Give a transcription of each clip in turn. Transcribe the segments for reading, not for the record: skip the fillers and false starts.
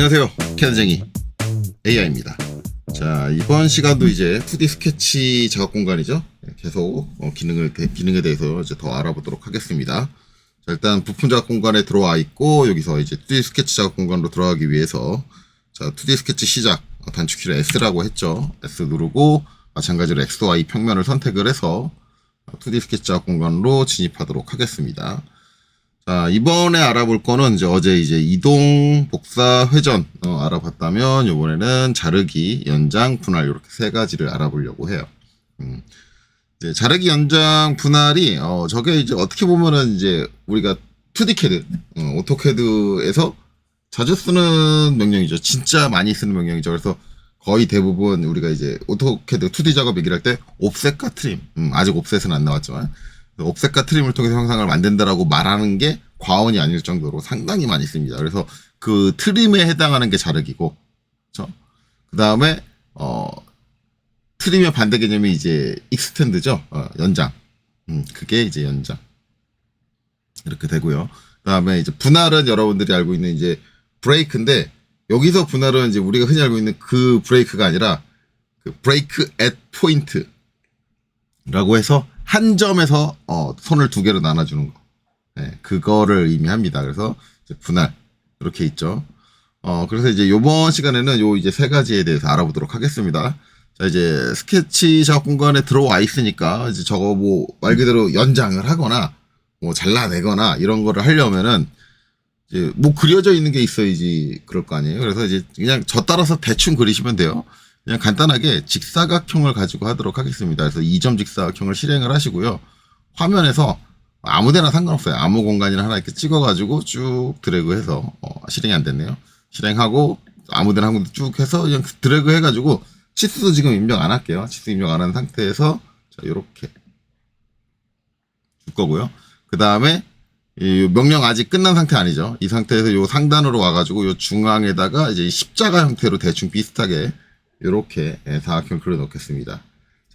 안녕하세요. 캐드쟁이 AI입니다. 자, 이번 시간도 이제 2D 스케치 작업 공간이죠. 계속 기능에 대해서 이제 더 알아보도록 하겠습니다. 자, 일단 부품 작업 공간에 들어와 있고, 여기서 이제 2D 스케치 작업 공간으로 들어가기 위해서, 자, 2D 스케치 시작, 단축키를 S라고 했죠. S 누르고, 마찬가지로 XY 평면을 선택을 해서 2D 스케치 작업 공간으로 진입하도록 하겠습니다. 자, 이번에 알아볼 거는 어제 이동, 복사, 회전 알아봤다면 이번에는 자르기, 연장, 분할 이렇게 세 가지를 알아보려고 해요. 이제 자르기, 연장, 분할이 저게 이제 어떻게 보면은 이제 우리가 2D 캐드, 오토캐드에서 자주 쓰는 명령이죠. 진짜 많이 쓰는 명령이죠. 그래서 거의 대부분 우리가 이제 오토캐드 2D 작업 얘기를 할 때 옵셋과 트림, 아직 옵셋은 안 나왔지만 옵셋과 트림을 통해서 형상을 만든다라고 말하는 게 과언이 아닐 정도로 상당히 많이 씁니다. 그래서 그 트림에 해당하는 게 자르기고, 그렇죠? 그 다음에 트림의 반대 개념이 이제 익스텐드죠. 연장. 그게 이제 연장. 이렇게 되고요. 그 다음에 이제 분할은 여러분들이 알고 있는 이제 브레이크인데, 여기서 분할은 이제 우리가 흔히 알고 있는 그 브레이크가 아니라 그 브레이크 앳 포인트라고 해서 한 점에서 손을 두 개로 나눠주는 거, 네, 그거를 의미합니다. 그래서 이제 분할 이렇게 있죠. 그래서 이제 이번 시간에는 요 이제 세 가지에 대해서 알아보도록 하겠습니다. 자, 이제 스케치 작업 공간에 들어와 있으니까 이제 저거 뭐 말 그대로 연장을 하거나 뭐 잘라내거나 이런 거를 하려면은 이제 뭐 그려져 있는 게 있어야지 그럴 거 아니에요. 그래서 이제 그냥 저 따라서 대충 그리시면 돼요. 그냥 간단하게 직사각형을 가지고 하도록 하겠습니다. 그래서 2점 직사각형을 실행을 하시고요. 화면에서 아무데나 상관없어요. 아무 공간이나 하나 이렇게 찍어가지고 쭉 드래그해서 실행이 안 됐네요. 실행하고 아무데나 한 군데 쭉 해서 그냥 드래그 해가지고 치수도 지금 입력 안 할게요. 치수 입력 안 한 상태에서 자, 요렇게 줄 거고요. 그 다음에 이 명령 아직 끝난 상태 아니죠. 이 상태에서 요 상단으로 와가지고 요 중앙에다가 이제 십자가 형태로 대충 비슷하게 이렇게 사각형 그려 놓겠습니다.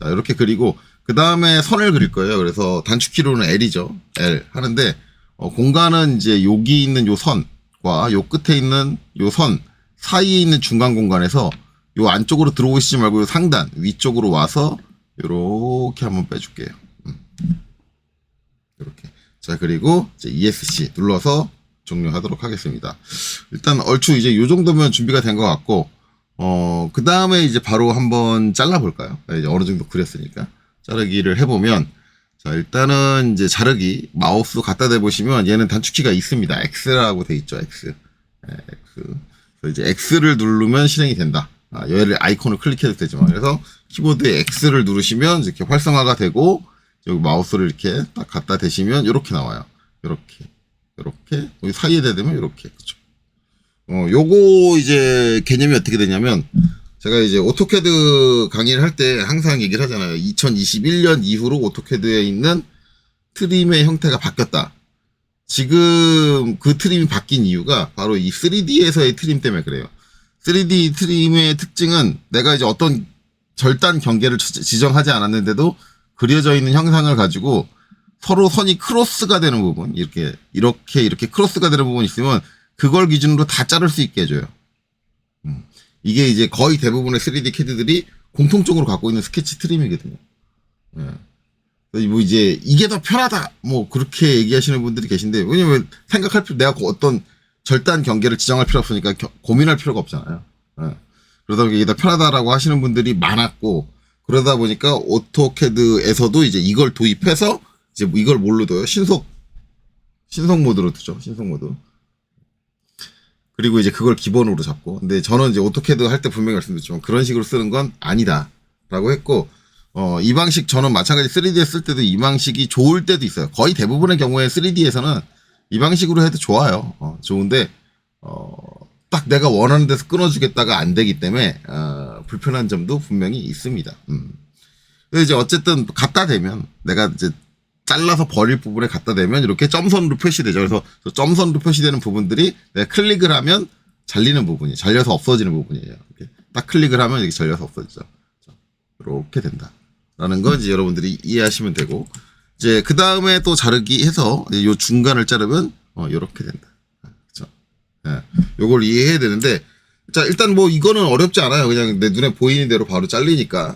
자, 이렇게 그리고 그 다음에 선을 그릴 거예요. 그래서 단축키로는 L이죠. L 하는데 공간은 이제 여기 있는 요 선과 요 끝에 있는 요 선 사이에 있는 중간 공간에서 요 안쪽으로 들어오시지 말고 요 상단 위쪽으로 와서 이렇게 한번 빼줄게요. 이렇게. 자, 그리고 이제 ESC 눌러서 종료하도록 하겠습니다. 일단 얼추 이제 요 정도면 준비가 된 것 같고. 그 다음에 이제 바로 한번 잘라볼까요? 이제 어느 정도 그렸으니까. 자르기를 해보면, 자, 일단은 이제 자르기, 마우스 갖다 대보시면 얘는 단축키가 있습니다. X라고 돼 있죠, X. X. 그래서 이제 X를 누르면 실행이 된다. 얘를 아이콘을 클릭해도 되지만. 그래서 키보드에 X를 누르시면 이렇게 활성화가 되고, 여기 마우스를 이렇게 딱 갖다 대시면 이렇게 나와요. 이렇게. 여기 사이에 대면 이렇게. 그쵸. 요거 이제 개념이 어떻게 되냐면, 제가 이제 오토캐드 강의를 할 때 항상 얘기를 하잖아요. 2021년 이후로 오토캐드에 있는 트림의 형태가 바뀌었다. 지금 그 트림이 바뀐 이유가 바로 이 3D에서의 트림 때문에 그래요. 3D 트림의 특징은 내가 이제 어떤 절단 경계를 지정하지 않았는데도 그려져 있는 형상을 가지고 서로 선이 크로스가 되는 부분, 이렇게 크로스가 되는 부분이 있으면 그걸 기준으로 다 자를 수 있게 해줘요. 이게 이제 거의 대부분의 3D 캐드들이 공통적으로 갖고 있는 스케치 트림이거든요. 뭐 이제 이게 더 편하다, 뭐 그렇게 얘기하시는 분들이 계신데, 왜냐면 생각할 필요, 내가 어떤 절단 경계를 지정할 필요 없으니까 고민할 필요가 없잖아요. 그러다 보니까 이게 더 편하다라고 하시는 분들이 많았고, 그러다 보니까 오토캐드에서도 이제 이걸 도입해서 이제 이걸 뭘로 둬요? 신속 모드로 두죠. 신속 모드. 그리고 이제 그걸 기본으로 잡고. 근데 저는 이제 오토캐드 할 때 분명히 말씀드렸지만 그런 식으로 쓰는 건 아니다라고 했고, 이 방식 저는 마찬가지 3D에 쓸 때도 이 방식이 좋을 때도 있어요. 거의 대부분의 경우에 3D에서는 이 방식으로 해도 좋아요. 좋은데, 딱 내가 원하는 데서 끊어주겠다가 안 되기 때문에, 불편한 점도 분명히 있습니다. 근데 이제 어쨌든 갖다 대면, 내가 이제 잘라서 버릴 부분에 갖다 대면 이렇게 점선으로 표시되죠. 그래서 점선으로 표시되는 부분들이 내가 클릭을 하면 잘리는 부분이, 잘려서 없어지는 부분이에요. 이렇게 딱 클릭을 하면 이렇게 잘려서 없어지죠. 이렇게 된다라는 건 이제 여러분들이 이해하시면 되고, 이제 그 다음에 또 자르기 해서 요 중간을 자르면 이렇게 된다. 그렇죠? 예. 요걸 이해해야 되는데, 자, 일단 뭐 이거는 어렵지 않아요. 그냥 내 눈에 보이는 대로 바로 잘리니까.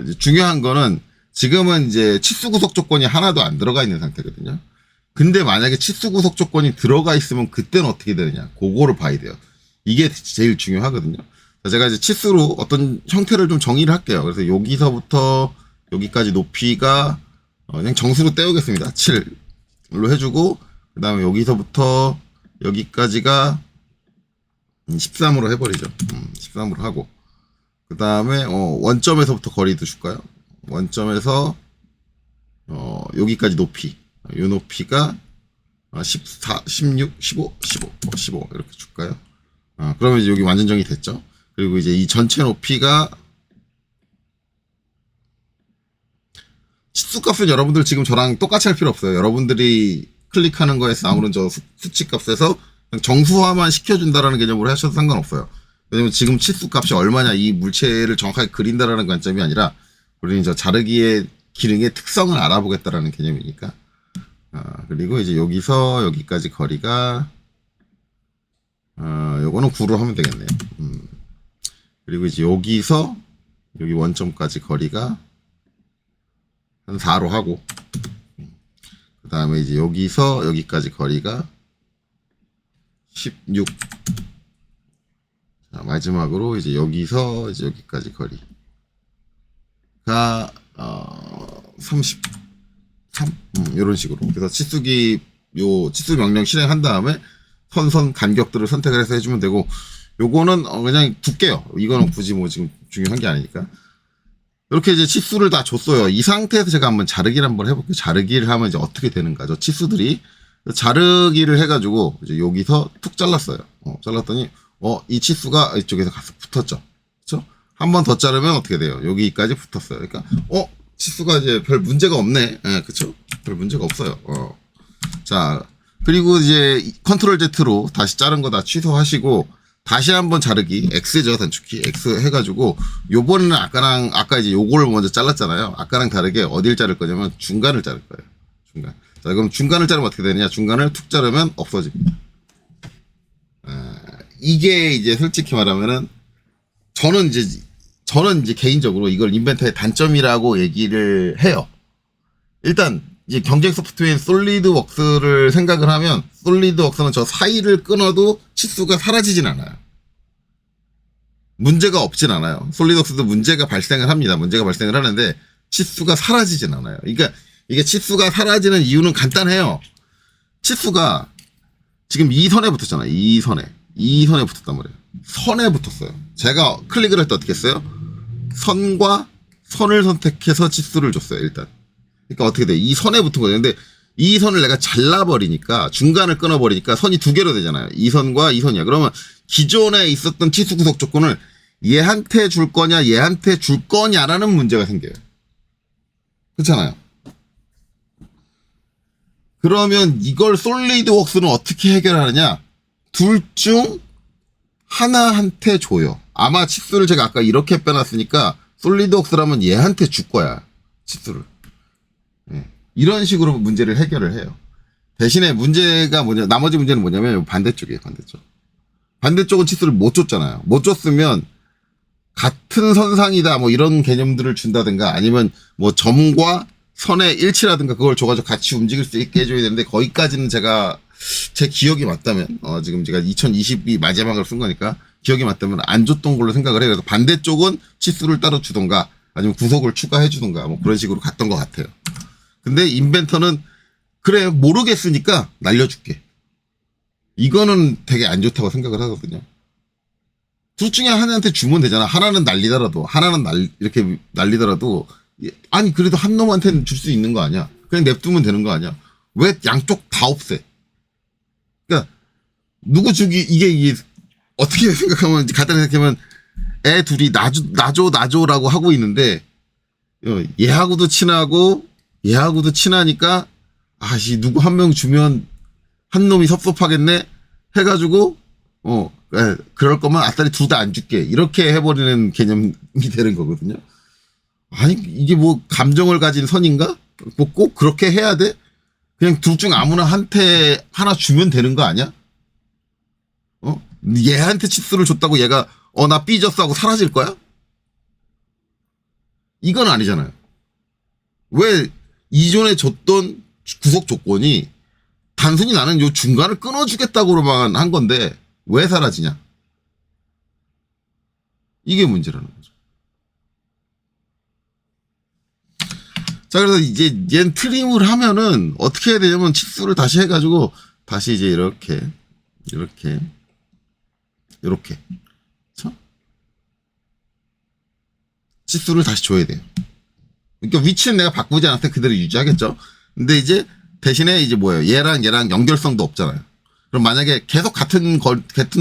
이제 중요한 거는 지금은 이제 치수 구속 조건이 하나도 안 들어가 있는 상태거든요. 근데 만약에 치수 구속 조건이 들어가 있으면 그때는 어떻게 되느냐. 그거를 봐야 돼요. 이게 제일 중요하거든요. 자, 제가 이제 치수로 어떤 형태를 좀 정의를 할게요. 그래서 여기서부터 여기까지 높이가 그냥 정수로 떼우겠습니다. 7로 해주고, 그 다음에 여기서부터 여기까지가 13으로 해버리죠. 13으로 하고, 그 다음에 원점에서부터 거리도 줄까요? 원점에서 여기까지 높이, 요 높이가 14, 16, 15, 15 이렇게 줄까요? 그러면 이제 여기 완전 정이 됐죠. 그리고 이제 이 전체 높이가 치수값은 여러분들 지금 저랑 똑같이 할 필요 없어요. 여러분들이 클릭하는 거에서 나오는 저 수치값에서 정수화만 시켜준다라는 개념으로 하셔도 상관없어요. 왜냐면 지금 치수값이 얼마냐 이 물체를 정확하게 그린다라는 관점이 아니라 우리는 저 자르기의 기능의 특성을 알아보겠다라는 개념이니까. 그리고 이제 여기서 여기까지 거리가 요거는 9로 하면 되겠네요. 그리고 이제 여기서 여기 원점까지 거리가 한 4로 하고, 그 다음에 이제 여기서 여기까지 거리가 16. 자, 마지막으로 이제 여기서 이제 여기까지 거리가 33. 이런 식으로. 그래서 치수기 요 치수 명령 실행한 다음에 선선 간격들을 선택을 해서 해주면 되고, 요거는 그냥 둘게요. 이거는 굳이 뭐 지금 중요한 게 아니니까. 이렇게 이제 치수를 다 줬어요. 이 상태에서 제가 한번 자르기를 한번 해볼게요. 자르기를 하면 이제 어떻게 되는가. 저 치수들이 자르기를 해가지고 이제 여기서 툭 잘랐어요. 잘랐더니 이 치수가 이쪽에서 가서 붙었죠. 그렇죠? 한 번 더 자르면 어떻게 돼요? 여기까지 붙었어요. 그러니까 치수가 이제 별 문제가 없네. 그렇죠? 별 문제가 없어요. 자, 그리고 이제 컨트롤 Z로 다시 자른 거 다 취소하시고 다시 한번 자르기, X죠, 단축키, X 해가지고, 요번에는 아까 이제 요걸 먼저 잘랐잖아요. 아까랑 다르게 어딜 자를 거냐면 중간을 자를 거예요. 중간. 자, 그럼 중간을 자르면 어떻게 되느냐? 중간을 툭 자르면 없어집니다. 이게 이제 솔직히 말하면은, 저는 이제 개인적으로 이걸 인벤터의 단점이라고 얘기를 해요. 일단, 이제 경쟁 소프트웨어인 솔리드웍스를 생각을 하면 솔리드웍스는 저 사이를 끊어도 치수가 사라지진 않아요. 문제가 없진 않아요. 솔리드웍스도 문제가 발생을 합니다. 문제가 발생을 하는데 치수가 사라지진 않아요. 그러니까 이게 치수가 사라지는 이유는 간단해요. 치수가 지금 이 선에 붙었잖아요. 이 선에 붙었단 말이에요. 선에 붙었어요. 제가 클릭을 할 때 어떻게 했어요? 선과 선을 선택해서 치수를 줬어요. 일단. 그러니까 어떻게 돼? 이 선에 붙은 거죠. 근데 이 선을 내가 잘라버리니까, 중간을 끊어버리니까 선이 두 개로 되잖아요. 이 선과 이 선이야. 그러면 기존에 있었던 치수 구속 조건을 얘한테 줄 거냐, 얘한테 줄 거냐라는 문제가 생겨요. 그렇잖아요. 그러면 이걸 솔리드웍스는 어떻게 해결하느냐? 둘 중 하나한테 줘요. 아마 치수를 제가 아까 이렇게 빼놨으니까 솔리드웍스라면 얘한테 줄 거야. 치수를. 이런 식으로 문제를 해결을 해요. 대신에 문제가 나머지 문제는 뭐냐면 반대쪽이에요, 반대쪽. 반대쪽은 치수를 못 줬잖아요. 못 줬으면 같은 선상이다, 뭐 이런 개념들을 준다든가 아니면 뭐 점과 선의 일치라든가 그걸 줘가지고 같이 움직일 수 있게 해줘야 되는데 거기까지는 제가 제 기억이 맞다면, 지금 제가 2022 마지막으로 쓴 거니까 기억이 맞다면 안 줬던 걸로 생각을 해요. 그래서 반대쪽은 치수를 따로 주던가 아니면 구속을 추가해 주던가 뭐 그런 식으로 갔던 것 같아요. 근데 인벤터는 그래 모르겠으니까 날려줄게. 이거는 되게 안 좋다고 생각을 하거든요. 둘 중에 하나한테 주면 되잖아. 하나는 날리더라도 이렇게 날리더라도 아니 그래도 한 놈한테는 줄 수 있는 거 아니야. 그냥 냅두면 되는 거 아니야. 왜 양쪽 다 없애? 그러니까 누구 주기 이게 어떻게 생각하면 간단히 생각하면 애 둘이 나줘라고 하고 있는데 얘하고도 친하고 얘하고도 친하니까 누구 한 명 주면 한 놈이 섭섭하겠네 해가지고 그럴 거면 아싸리 둘 다 안 줄게 이렇게 해버리는 개념이 되는 거거든요. 아니 이게 뭐 감정을 가진 선인가? 뭐 꼭 그렇게 해야 돼? 그냥 둘 중 아무나 한테 하나 주면 되는 거 아니야? 얘한테 치수를 줬다고 얘가 나 삐졌어 하고 사라질 거야? 이건 아니잖아요. 왜 이전에 줬던 구속 조건이 단순히 나는 요 중간을 끊어주겠다고만 한 건데 왜 사라지냐? 이게 문제라는 거죠. 자, 그래서 이제 얘는 트림을 하면은 어떻게 해야 되냐면 치수를 다시 해가지고 다시 이제 이렇게 그쵸? 치수를 다시 줘야 돼요. 그러니까 위치는 내가 바꾸지 않았을 때 그대로 유지하겠죠. 근데 이제 대신에 이제 뭐예요? 얘랑 연결성도 없잖아요. 그럼 만약에 계속 같은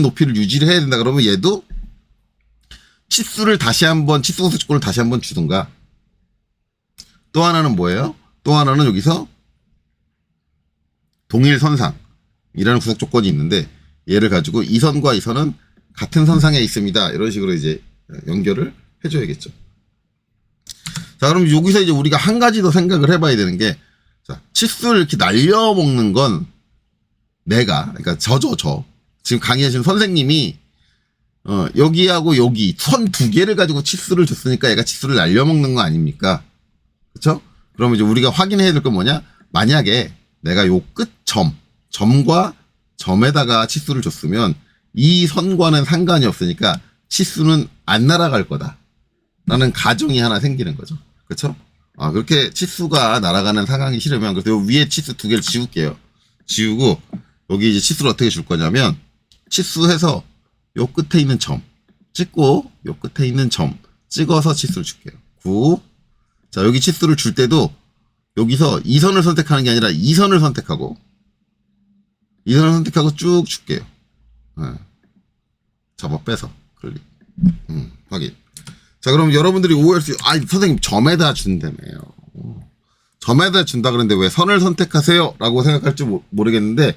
높이를 유지를 해야 된다 그러면 얘도 치수를 다시 한번 치수 구속 조건을 다시 한번 주든가. 또 하나는 뭐예요? 또 하나는 여기서 동일 선상이라는 구속 조건이 있는데 얘를 가지고 이 선과 이 선은 같은 선상에 있습니다. 이런 식으로 이제 연결을 해줘야겠죠. 자, 그럼 여기서 이제 우리가 한 가지 더 생각을 해봐야 되는 게, 자, 치수를 이렇게 날려먹는 건 그러니까 지금 강의하신 선생님이, 여기하고 여기 선 두 개를 가지고 치수를 줬으니까 얘가 치수를 날려먹는 거 아닙니까? 그쵸? 그럼 이제 우리가 확인해야 될 건 뭐냐? 만약에 내가 요 점과 점에다가 치수를 줬으면 이 선과는 상관이 없으니까 치수는 안 날아갈 거다. 라는 가정이 하나 생기는 거죠. 그쵸? 그렇게 치수가 날아가는 상황이 싫으면, 그래서 요 위에 치수 두 개를 지울게요. 지우고, 여기 이제 치수를 어떻게 줄 거냐면, 치수해서 요 끝에 있는 점 찍고, 요 끝에 있는 점 찍어서 치수를 줄게요. 9. 자, 여기 치수를 줄 때도, 여기서 이 선을 선택하는 게 아니라 이 선을 선택하고, 쭉 줄게요. 잡아 빼서, 클릭. 확인. 자, 그럼 여러분들이 오해할 수, 선생님, 점에다 준다며요. 점에다 준다 그러는데 왜 선을 선택하세요? 라고 생각할지 모르겠는데,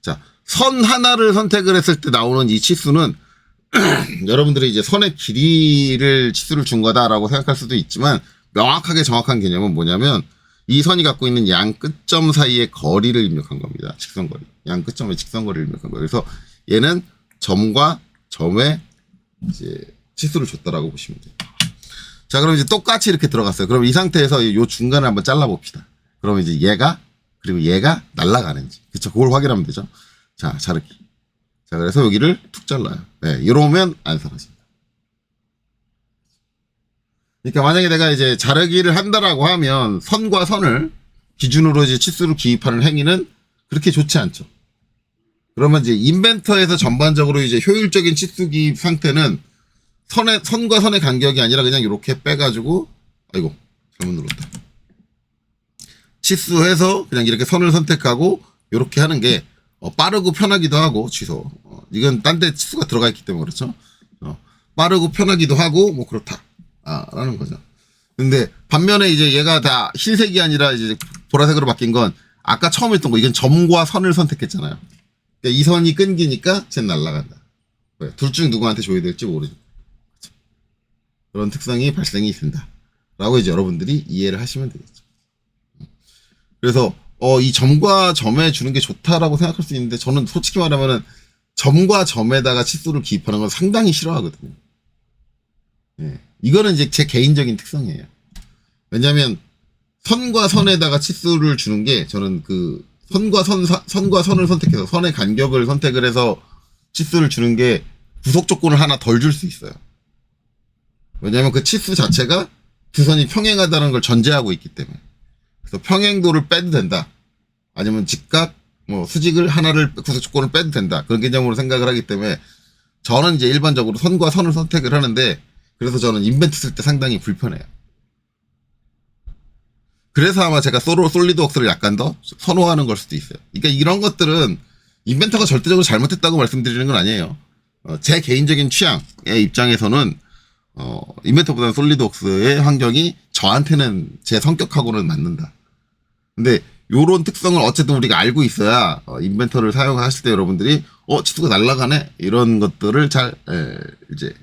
자, 선 하나를 선택을 했을 때 나오는 이 치수는, 여러분들이 이제 선의 길이를 치수를 준 거다라고 생각할 수도 있지만, 명확하게 정확한 개념은 뭐냐면, 이 선이 갖고 있는 양 끝점 사이의 거리를 입력한 겁니다. 직선거리. 양 끝점의 직선거리를 입력한 거예요. 그래서 얘는 점과 점에 이제 치수를 줬다라고 보시면 돼요. 자, 그럼 이제 똑같이 이렇게 들어갔어요. 그럼 이 상태에서 이 중간을 한번 잘라봅시다. 그러면 이제 얘가, 그리고 얘가 날아가는지. 그쵸? 그걸 확인하면 되죠. 자, 자르기. 자, 그래서 여기를 툭 잘라요. 네, 이러면 안 사라집니다. 그러니까 만약에 내가 이제 자르기를 한다라고 하면 선과 선을 기준으로 이제 치수를 기입하는 행위는 그렇게 좋지 않죠. 그러면 이제 인벤터에서 전반적으로 이제 효율적인 치수 기입 상태는 선과 선의 간격이 아니라 그냥 이렇게 빼가지고, 아이고, 잘못 눌렀다. 치수해서 그냥 이렇게 선을 선택하고, 이렇게 하는 게, 빠르고 편하기도 하고, 취소. 이건 딴 데 치수가 들어가 있기 때문에 그렇죠. 빠르고 편하기도 하고, 뭐, 그렇다. 라는 거죠. 근데, 반면에 이제 얘가 다 흰색이 아니라 이제 보라색으로 바뀐 건, 아까 처음 했던 거, 이건 점과 선을 선택했잖아요. 그러니까 이 선이 끊기니까 쟤는 날아간다. 둘 중 누구한테 줘야 될지 모르죠. 그런 특성이 발생이 된다. 라고 이제 여러분들이 이해를 하시면 되겠죠. 그래서, 이 점과 점에 주는 게 좋다라고 생각할 수 있는데, 저는 솔직히 말하면은, 점과 점에다가 치수를 기입하는 건 상당히 싫어하거든요. 예. 이거는 이제 제 개인적인 특성이에요. 왜냐면, 선과 선에다가 치수를 주는 게, 저는 선과 선을 선택해서, 선의 간격을 선택을 해서 치수를 주는 게 구속 조건을 하나 덜 줄 수 있어요. 왜냐면 그 치수 자체가 두 선이 평행하다는 걸 전제하고 있기 때문에. 그래서 평행도를 빼도 된다. 아니면 직각, 수직을 하나를, 구속 조건을 빼도 된다. 그런 개념으로 생각을 하기 때문에 저는 이제 일반적으로 선과 선을 선택을 하는데, 그래서 저는 인벤트 쓸 때 상당히 불편해요. 그래서 아마 제가 솔리드웍스를 약간 더 선호하는 걸 수도 있어요. 그러니까 이런 것들은 인벤터가 절대적으로 잘못했다고 말씀드리는 건 아니에요. 제 개인적인 취향의 입장에서는 인벤터보다는 솔리드웍스의 환경이 저한테는 제 성격하고는 맞는다. 근데 요런 특성을 어쨌든 우리가 알고 있어야 인벤터를 사용하실 때 여러분들이 치수가 날아가네 이런 것들을 잘 이제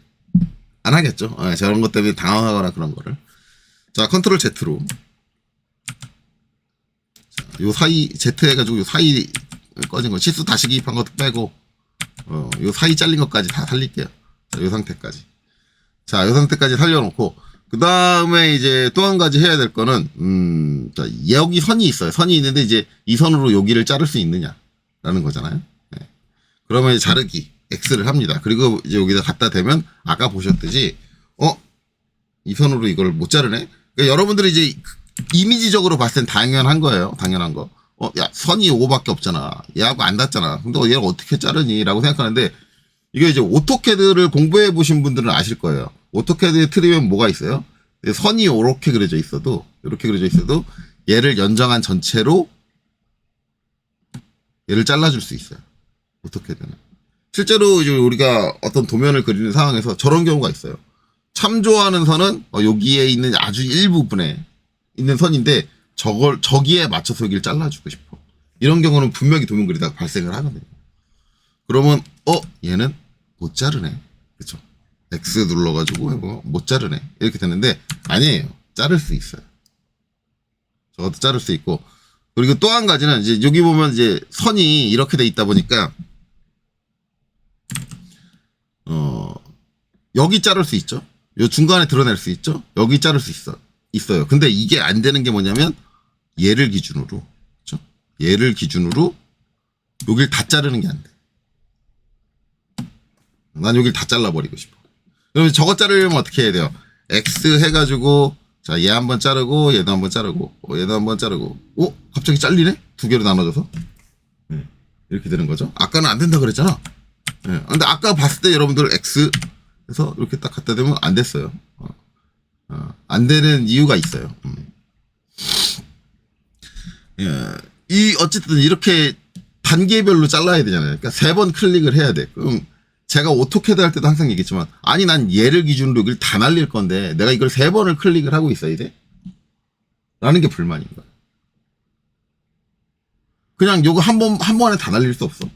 안 하겠죠. 저런 것 때문에 당황하거나 그런 거를. 자, 컨트롤 Z로 요 사이 Z 해가지고 요 사이 꺼진 거 치수 다시 기입한 것도 빼고 요 사이 잘린 것까지 다 살릴게요. 자, 요 상태까지. 자, 요 상태까지 살려놓고, 그 다음에 이제 또 한 가지 해야 될 거는, 자, 여기 선이 있어요. 선이 있는데 이제 이 선으로 여기를 자를 수 있느냐라는 거잖아요. 네. 그러면 이제 자르기, X를 합니다. 그리고 이제 여기다 갖다 대면, 아까 보셨듯이, 이 선으로 이걸 못 자르네? 그러니까 여러분들이 이제 이미지적으로 봤을 땐 당연한 거예요. 당연한 거. 야, 선이 5밖에 없잖아. 얘하고 안 닿잖아. 근데 얘를 어떻게 자르니? 라고 생각하는데, 이게 이제 오토캐드를 공부해 보신 분들은 아실 거예요. 오토캐드의 트리면 뭐가 있어요? 선이 이렇게 그려져 있어도, 이렇게 그려져 있어도, 얘를 연정한 전체로 얘를 잘라줄 수 있어요. 오토캐드는. 실제로 이제 우리가 어떤 도면을 그리는 상황에서 저런 경우가 있어요. 참 좋아하는 선은 여기에 있는 아주 일부분에 있는 선인데 저기에 맞춰서 여기를 잘라주고 싶어. 이런 경우는 분명히 도면 그리다가 발생을 하거든요. 그러면 얘는 못 자르네. 그쵸? X 눌러가지고 못 자르네. 이렇게 되는데 아니에요. 자를 수 있어요. 저것도 자를 수 있고. 그리고 또 한 가지는 이제 여기 보면 이제 선이 이렇게 돼 있다 보니까 여기 자를 수 있죠. 요 중간에 드러낼 수 있죠. 여기 자를 수 있어요. 근데 이게 안 되는 게 뭐냐면 얘를 기준으로, 그렇죠? 얘를 기준으로 여길 다 자르는 게 안 돼. 난 여길 다 잘라버리고 싶어. 그러면 저거 자르려면 어떻게 해야 돼요? X 해가지고 자, 얘 한번 자르고 얘도 한번 자르고 얘도 한번 자르고 갑자기 잘리네? 두 개로 나눠져서 이렇게 되는 거죠. 아까는 안 된다 그랬잖아. 근데 아까 봤을 때 여러분들 X 해서 이렇게 딱 갖다 대면 안 됐어요. 안 되는 이유가 있어요. 어쨌든 이렇게 단계별로 잘라야 되잖아요. 그러니까 3번 클릭을 해야 돼. 그럼 제가 오토캐드 할 때도 항상 얘기했지만, 아니, 난 얘를 기준으로 여기를 다 날릴 건데, 내가 이걸 3번을 클릭을 하고 있어야 돼? 라는 게 불만인 거야. 그냥 요거 한 번에 다 날릴 수 없어.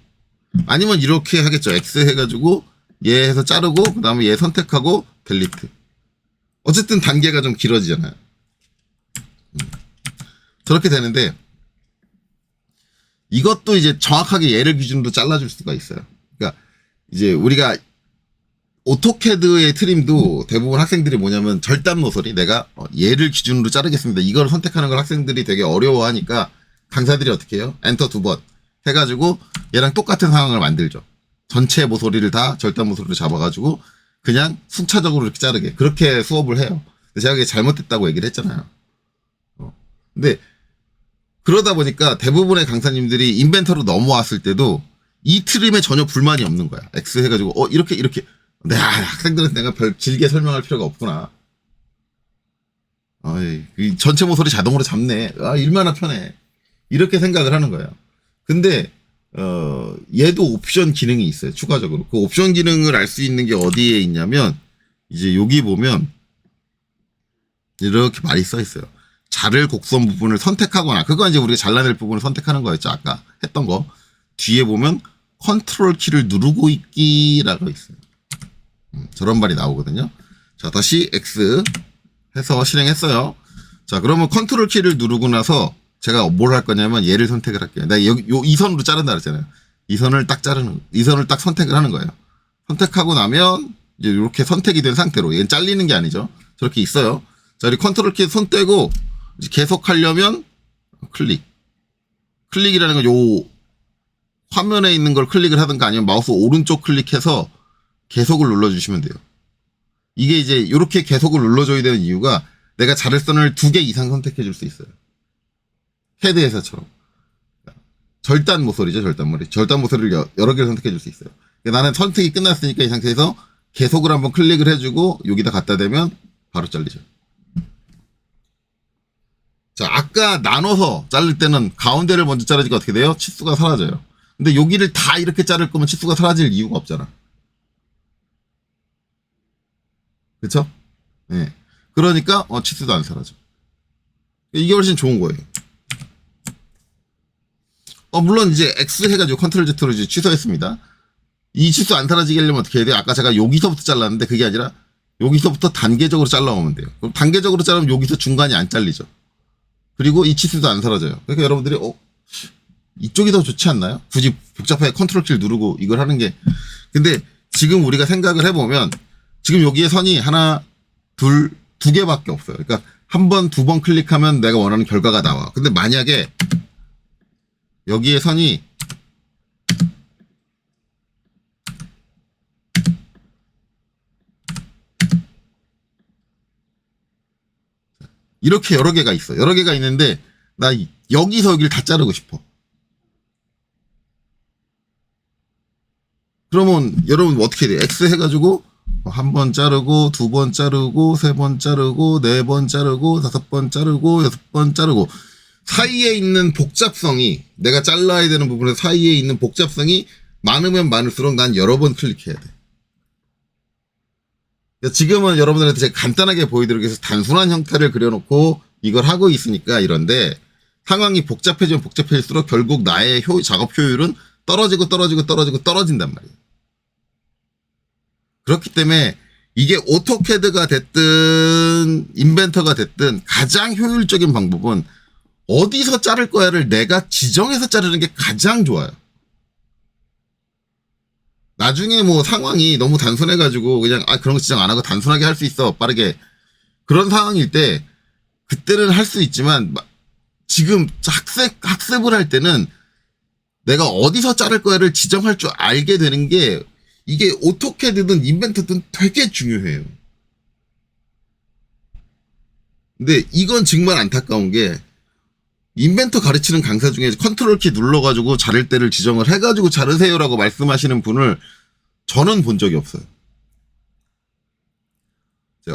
아니면 이렇게 하겠죠. X 해가지고, 얘 해서 자르고, 그 다음에 얘 선택하고, 델리트. 어쨌든 단계가 좀 길어지잖아요. 저렇게 되는데, 이것도 이제 정확하게 얘를 기준으로 잘라줄 수가 있어요. 그러니까, 이제 우리가 오토캐드의 트림도 대부분 학생들이 뭐냐면 절단 모서리 내가 얘를 기준으로 자르겠습니다. 이걸 선택하는 걸 학생들이 되게 어려워하니까 강사들이 어떻게 해요? 엔터 2번 해가지고 얘랑 똑같은 상황을 만들죠. 전체 모서리를 다 절단 모서리로 잡아가지고 그냥 순차적으로 이렇게 자르게 그렇게 수업을 해요. 제가 그게 잘못됐다고 얘기를 했잖아요. 근데 그러다 보니까 대부분의 강사님들이 인벤터로 넘어왔을 때도 이 트림에 전혀 불만이 없는 거야. X 해가지고 이렇게 학생들은 내가 별 길게 설명할 필요가 없구나. 전체 모서리 자동으로 잡네. 일마나 편해. 이렇게 생각을 하는 거예요. 근데 얘도 옵션 기능이 있어요. 추가적으로 그 옵션 기능을 알 수 있는 게 어디에 있냐면 이제 여기 보면 이렇게 말이 써 있어요. 자를 곡선 부분을 선택하거나 그건 이제 우리가 잘라낼 부분을 선택하는 거였죠. 아까 했던 거. 뒤에 보면 컨트롤 키를 누르고 있기라고 있어요. 저런 말이 나오거든요. 자, 다시 X 해서 실행했어요. 자, 그러면 컨트롤 키를 누르고 나서 제가 뭘 할 거냐면 얘를 선택을 할게요. 내가 이 선으로 자른다 그랬잖아요. 이 선을 딱 선택을 하는 거예요. 선택하고 나면 이제 이렇게 선택이 된 상태로 얘는 잘리는 게 아니죠. 저렇게 있어요. 자, 우리 컨트롤 키 손 떼고 이제 계속 하려면 클릭이라는 건 요 화면에 있는 걸 클릭을 하든가 아니면 마우스 오른쪽 클릭해서 계속을 눌러주시면 돼요. 이게 이제 이렇게 계속을 눌러줘야 되는 이유가 내가 자를 선을 2개 이상 선택해 줄 수 있어요. 헤드 회사처럼. 절단 모서리죠, 절단 모서리를 여러 개를 선택해 줄 수 있어요. 그러니까 나는 선택이 끝났으니까 이 상태에서 계속을 한번 클릭을 해주고 여기다 갖다 대면 바로 잘리죠. 자, 아까 나눠서 자를 때는 가운데를 먼저 자르니까 어떻게 돼요? 치수가 사라져요. 근데 여기를 다 이렇게 자를 거면 치수가 사라질 이유가 없잖아. 그쵸? 네. 그러니까, 치수도 안 사라져. 이게 훨씬 좋은 거예요. 물론 이제 X 해가지고 컨트롤 Z로 이제 취소했습니다. 이 치수 안 사라지게 하려면 어떻게 해야 돼요? 아까 제가 여기서부터 잘랐는데 그게 아니라 여기서부터 단계적으로 잘라오면 돼요. 그럼 단계적으로 자르면 여기서 중간이 안 잘리죠. 그리고 이 치수도 안 사라져요. 그러니까 여러분들이, 이쪽이 더 좋지 않나요? 굳이 복잡하게 컨트롤 키를 누르고 이걸 하는 게. 근데 지금 우리가 생각을 해보면 지금 여기에 선이 하나, 둘, 두 개밖에 없어요. 그러니까 한 번, 두 번 클릭하면 내가 원하는 결과가 나와. 근데 만약에 여기에 선이 이렇게 여러 개가 있어. 여러 개가 있는데 나 여기서 여기를 다 자르고 싶어. 그러면 여러분 어떻게 돼? X 해가지고 한 번 자르고, 두 번 자르고, 세 번 자르고, 네 번 자르고, 다섯 번 자르고, 여섯 번 자르고. 사이에 있는 복잡성이, 내가 잘라야 되는 부분에 사이에 있는 복잡성이 많으면 많을수록 난 여러 번 클릭해야 돼. 지금은 여러분들한테 제가 간단하게 보여드리기 위해서 단순한 형태를 그려놓고 이걸 하고 있으니까 이런데, 상황이 복잡해지면 복잡해질수록 결국 나의 작업 효율은 떨어진단 말이에요. 그렇기 때문에 이게 오토캐드가 됐든 인벤터가 됐든 가장 효율적인 방법은 어디서 자를 거야를 내가 지정해서 자르는 게 가장 좋아요. 나중에 뭐 상황이 너무 단순해가지고 그냥 그런 거 지정 안 하고 단순하게 할 수 있어 빠르게, 그런 상황일 때 그때는 할 수 있지만 지금 학습을 할 때는 내가 어디서 자를 거야를 지정할 줄 알게 되는 게, 이게 오토캐드든 인벤터든 되게 중요해요. 근데 이건 정말 안타까운 게, 인벤터 가르치는 강사 중에 컨트롤 키 눌러가지고 자를 때를 지정을 해가지고 자르세요라고 말씀하시는 분을 저는 본 적이 없어요.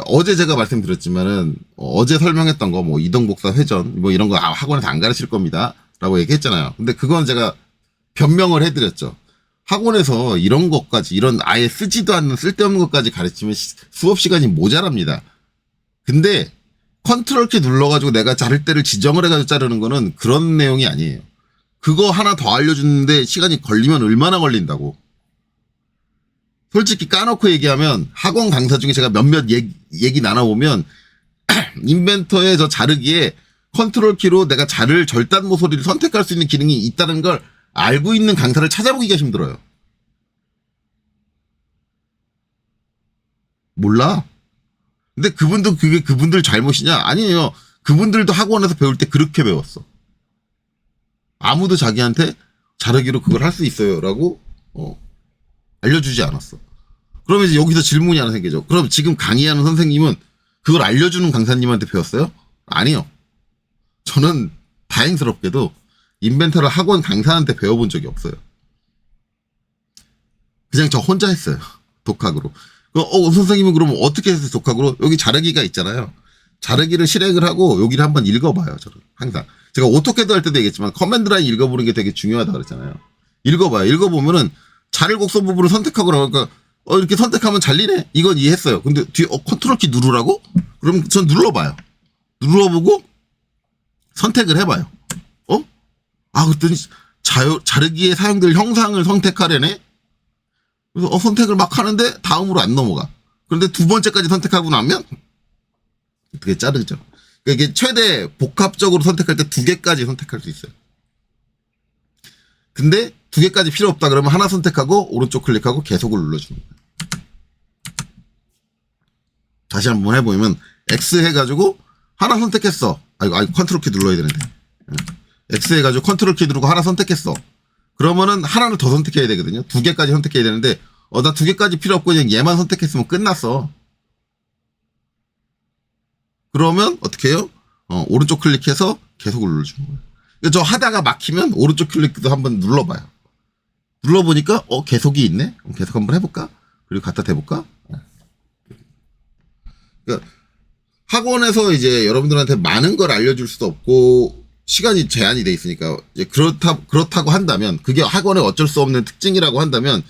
어제 제가 말씀드렸지만은 어제 설명했던 거 뭐 이동복사 회전 뭐 이런 거 학원에서 안 가르칠 겁니다 라고 얘기했잖아요. 근데 그건 제가 변명을 해드렸죠. 학원에서 이런 것까지, 이런 아예 쓰지도 않는 쓸데없는 것까지 가르치면 수업 시간이 모자랍니다. 근데 컨트롤 키 눌러가지고 내가 자를 때를 지정을 해가지고 자르는 거는 그런 내용이 아니에요. 그거 하나 더 알려주는데 시간이 걸리면 얼마나 걸린다고. 솔직히 까놓고 얘기하면 학원 강사 중에 제가 몇몇 얘기 나눠보면 인벤터의 저 자르기에 컨트롤 키로 내가 자를 절단 모서리를 선택할 수 있는 기능이 있다는 걸 알고 있는 강사를 찾아보기가 힘들어요. 몰라. 근데 그게 그분들 잘못이냐? 아니에요. 그분들도 학원에서 배울 때 그렇게 배웠어. 아무도 자기한테 자르기로 그걸 할 수 있어요라고 알려주지 않았어. 그러면 이제 여기서 질문이 하나 생기죠. 그럼 지금 강의하는 선생님은 그걸 알려주는 강사님한테 배웠어요? 아니요. 저는 다행스럽게도 인벤터를 학원 강사한테 배워본 적이 없어요. 그냥 저 혼자 했어요. 독학으로. 선생님은 그러면 어떻게 했어요? 독학으로? 여기 자르기가 있잖아요. 자르기를 실행을 하고 여기를 한번 읽어봐요. 저는 항상. 제가 오토캐드 할 때도 얘기했지만 커맨드 라인 읽어보는 게 되게 중요하다 그랬잖아요. 읽어봐요. 읽어보면은 자를 곡선 부분을 선택하고 나니까 이렇게 선택하면 잘리네. 이건 이해했어요. 근데 뒤에 컨트롤 키 누르라고? 그럼 전 눌러봐요. 눌러보고 선택을 해봐요. 그랬더니 자르기에 사용될 형상을 선택하려네? 그래서 선택을 막 하는데 다음으로 안 넘어가. 그런데 두 번째까지 선택하고 나면 어떻게 자르죠. 그러니까 이게 최대 복합적으로 선택할 때 두 개까지 선택할 수 있어요. 근데 두 개까지 필요 없다 그러면 하나 선택하고 오른쪽 클릭하고 계속을 눌러주는 거예요. 다시 한번 해보면 X 해가지고 하나 선택했어. 컨트롤 키 눌러야 되는데. X 해가지고 컨트롤 키 누르고 하나 선택했어. 그러면은 하나를 더 선택해야 되거든요. 두 개까지 선택해야 되는데 나 두 개까지 필요 없고 그냥 얘만 선택했으면 끝났어. 그러면 어떻게 해요? 오른쪽 클릭해서 계속 눌러주는 거예요. 저 하다가 막히면 오른쪽 클릭도 한번 눌러봐요. 눌러보니까 계속이 있네? 그럼 계속 한번 해볼까? 그리고 갖다 대볼까? 그러니까 학원에서 이제 여러분들한테 많은 걸 알려줄 수도 없고 시간이 제한이 돼 있으니까 이제 그렇다고 한다면, 그게 학원의 어쩔 수 없는 특징이라고 한다면,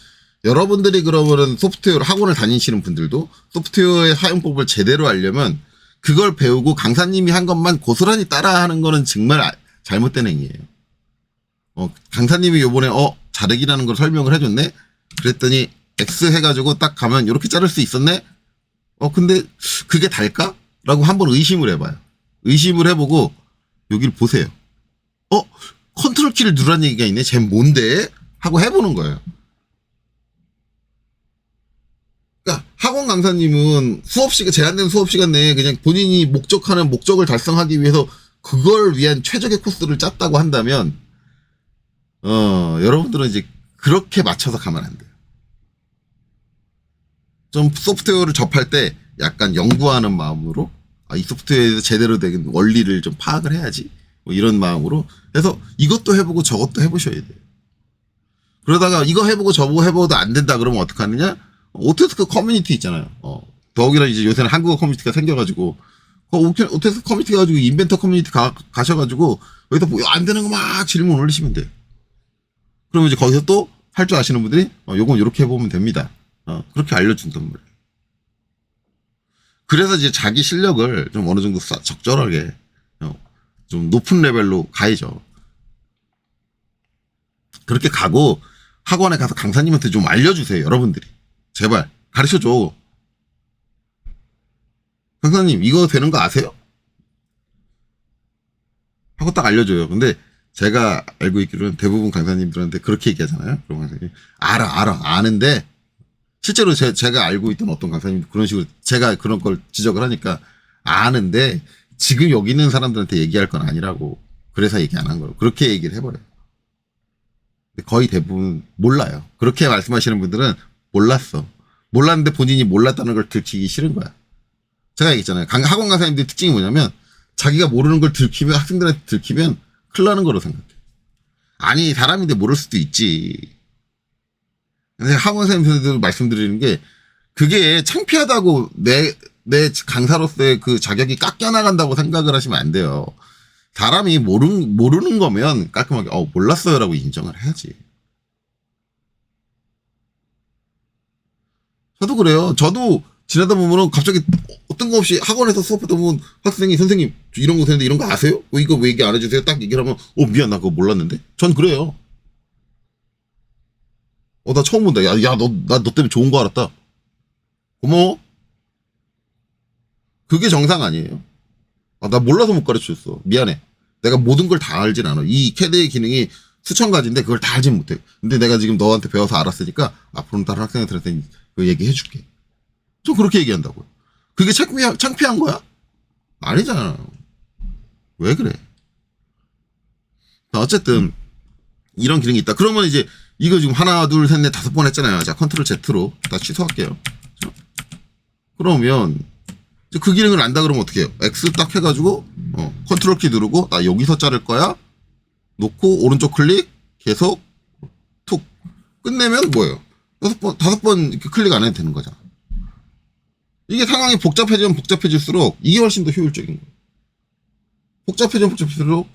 여러분들이 그러면은 소프트웨어 학원을 다니시는 분들도 소프트웨어의 사용법을 제대로 알려면 그걸 배우고 강사님이 한 것만 고스란히 따라하는 거는 정말 잘못된 행위예요. 강사님이 요번에 자르기라는 걸 설명을 해줬네. 그랬더니 X 해가지고 딱 가면 이렇게 자를 수 있었네. 근데 그게 달까? 라고 한번 의심을 해봐요. 의심을 해보고 여기를 보세요. 컨트롤 키를 누르라는 얘기가 있네. 쟤 뭔데? 하고 해보는 거예요. 학원 강사님은 제한된 수업 시간 내에 그냥 본인이 목적하는 목적을 달성하기 위해서 그걸 위한 최적의 코스를 짰다고 한다면, 여러분들은 이제 그렇게 맞춰서 가면 안 돼요. 좀 소프트웨어를 접할 때 약간 연구하는 마음으로, 이 소프트웨어에서 제대로 된 원리를 좀 파악을 해야지. 뭐 이런 마음으로 해서 이것도 해보고 저것도 해보셔야 돼요. 그러다가 이거 해보고 저거 해보고도 안 된다 그러면 어떡하느냐? 오토데스크 커뮤니티 있잖아요. 더욱이나 이제 요새는 한국어 커뮤니티가 생겨가지고, 오토데스크 커뮤니티 가지고 인벤터 커뮤니티 가셔가지고, 여기서 뭐 안 되는 거 막 질문 올리시면 돼요. 그러면 이제 거기서 또 할 줄 아시는 분들이, 요건 이렇게 해보면 됩니다. 그렇게 알려준단 말이에요. 그래서 이제 자기 실력을 좀 어느 정도 적절하게, 좀 높은 레벨로 가야죠. 그렇게 가고, 학원에 가서 강사님한테 좀 알려주세요, 여러분들이. 제발, 가르쳐줘. 강사님, 이거 되는 거 아세요? 하고 딱 알려줘요. 근데 제가 알고 있기로는 대부분 강사님들한테 그렇게 얘기하잖아요. 그런 강사님. 아는데, 실제로 제가 알고 있던 어떤 강사님도 그런 식으로 제가 그런 걸 지적을 하니까 아는데, 지금 여기 있는 사람들한테 얘기할 건 아니라고. 그래서 얘기 안 한 거예요. 그렇게 얘기를 해버려요. 거의 대부분 몰라요. 그렇게 말씀하시는 분들은 몰랐는데 본인이 몰랐다는 걸 들키기 싫은 거야. 제가 얘기했잖아요. 학원 강사님들의 특징이 뭐냐면 자기가 모르는 걸 들키면, 학생들한테 들키면 큰일 나는 거로 생각해. 아니, 사람인데 모를 수도 있지. 근데 학원 선생님들 말씀드리는 게 그게 창피하다고 내 강사로서의 그 자격이 깎여나간다고 생각을 하시면 안 돼요. 사람이 모르는 거면 깔끔하게 몰랐어요라고 인정을 해야지. 저도 그래요. 저도 지나다 보면은 갑자기 어떤 거 없이 학원에서 수업하다 보면 학생이 선생님 이런 거 되는데 이런 거 아세요? 이거 왜 얘기 안 해주세요? 딱 얘기를 하면 미안 나 그거 몰랐는데. 전 그래요. 나 처음 본다. 야 나 너 때문에 좋은 거 알았다. 고마워. 그게 정상 아니에요. 나 몰라서 못 가르쳐줬어. 미안해. 내가 모든 걸 다 알진 않아. 이 캐드의 기능이 수천 가지인데 그걸 다 알진 못해. 근데 내가 지금 너한테 배워서 알았으니까 앞으로는 다른 학생들한테 그 얘기 해줄게. 좀 그렇게 얘기한다고요. 그게 창피한 거야? 아니잖아. 왜 그래? 어쨌든 이런 기능이 있다. 그러면 이제 이거 지금 하나, 둘, 셋, 넷, 5번 했잖아요. 자, 컨트롤 Z로 다 취소할게요. 그러면 그 기능을 안다 그러면 어떻게 해요? X 딱 해가지고 컨트롤 키 누르고 나 여기서 자를 거야. 놓고 오른쪽 클릭 계속 툭 끝내면 뭐예요? 5번 이렇게 클릭 안 해도 되는 거잖아. 이게 상황이 복잡해지면 복잡해질수록 이게 훨씬 더 효율적인 거예요. 복잡해지면 복잡해질수록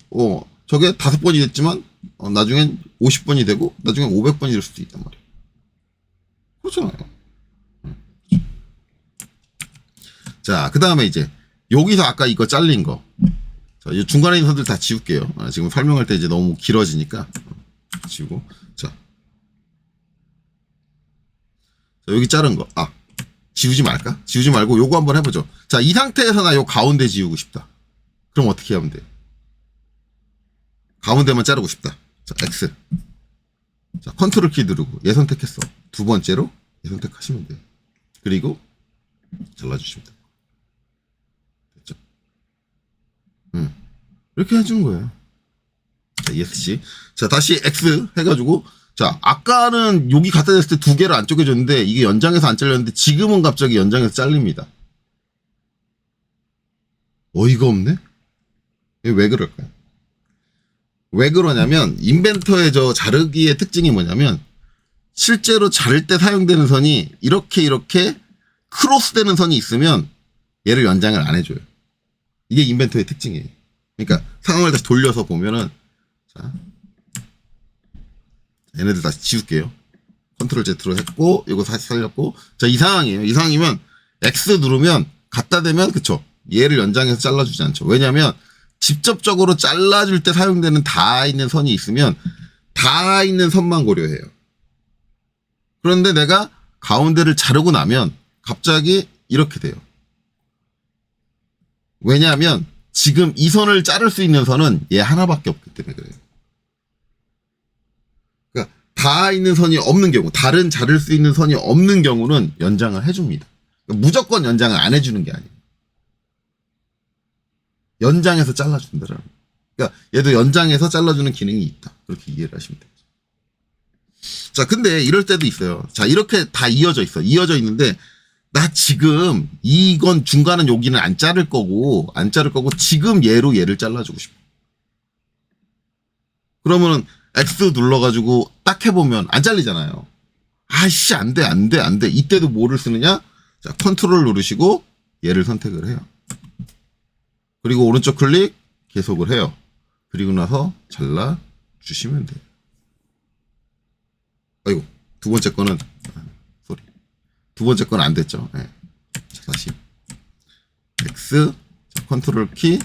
저게 5번이 됐지만 나중엔 50번이 되고 나중엔 500번이 될 수도 있단 말이에요. 그렇잖아요. 자, 그 다음에 이제 여기서 아까 이거 잘린 거, 자, 이 중간에 있는 선들 다 지울게요. 지금 설명할 때 이제 너무 길어지니까 지우고, 자 여기 자른 거, 지우지 말까? 지우지 말고 요거 한번 해보죠. 자, 이 상태에서 나 요 가운데 지우고 싶다. 그럼 어떻게 하면 돼요? 가운데만 자르고 싶다. 자, X. 자, 컨트롤 키 누르고 얘 선택했어. 두 번째로 얘 선택하시면 돼요. 그리고 잘라주시면 돼요. 됐죠? 이렇게 해주는 거예요. 자, ESC. 자, 다시 X 해가지고, 자, 아까는 여기 갖다 댔을 때 2개를 안 쪼개줬는데 이게 연장해서 안 잘렸는데 지금은 갑자기 연장해서 잘립니다. 어이가 없네? 왜 그럴까요? 왜 그러냐면 인벤터의 저 자르기의 특징이 뭐냐면 실제로 자를 때 사용되는 선이 이렇게 크로스 되는 선이 있으면 얘를 연장을 안 해줘요. 이게 인벤터의 특징이에요. 그러니까 상황을 다시 돌려서 보면은, 자, 얘네들 다시 지울게요. 컨트롤 Z로 했고 이거 다시 살렸고, 자, 이 상황이에요. 이 상황이면 X 누르면 갖다 대면 그쵸, 얘를 연장해서 잘라주지 않죠. 왜냐면 직접적으로 잘라줄 때 사용되는 다 있는 선이 있으면 다 있는 선만 고려해요. 그런데 내가 가운데를 자르고 나면 갑자기 이렇게 돼요. 왜냐하면 지금 이 선을 자를 수 있는 선은 얘 하나밖에 없기 때문에 그래요. 그러니까 다 있는 선이 없는 경우, 다른 자를 수 있는 선이 없는 경우는 연장을 해줍니다. 무조건 연장을 안 해주는 게 아니에요. 연장해서 잘라준다라는. 그러니까 얘도 연장해서 잘라주는 기능이 있다. 그렇게 이해를 하시면 되죠. 자, 근데 이럴 때도 있어요. 자, 이렇게 다 이어져 있어. 이어져 있는데 나 지금 이건 중간은 여기는 안 자를 거고 지금 얘를 잘라주고 싶어. 그러면은 X 눌러가지고 딱 해보면 안 잘리잖아요. 아이씨, 안 돼. 이때도 뭐를 쓰느냐? 자, 컨트롤 누르시고 얘를 선택을 해요. 그리고 오른쪽 클릭 계속을 해요. 그리고 나서 잘라주시면 돼요. 아이고, 두 번째 거는, 소리. 두 번째 건 안 됐죠. 네. 자, 다시. X, 자, 컨트롤 키,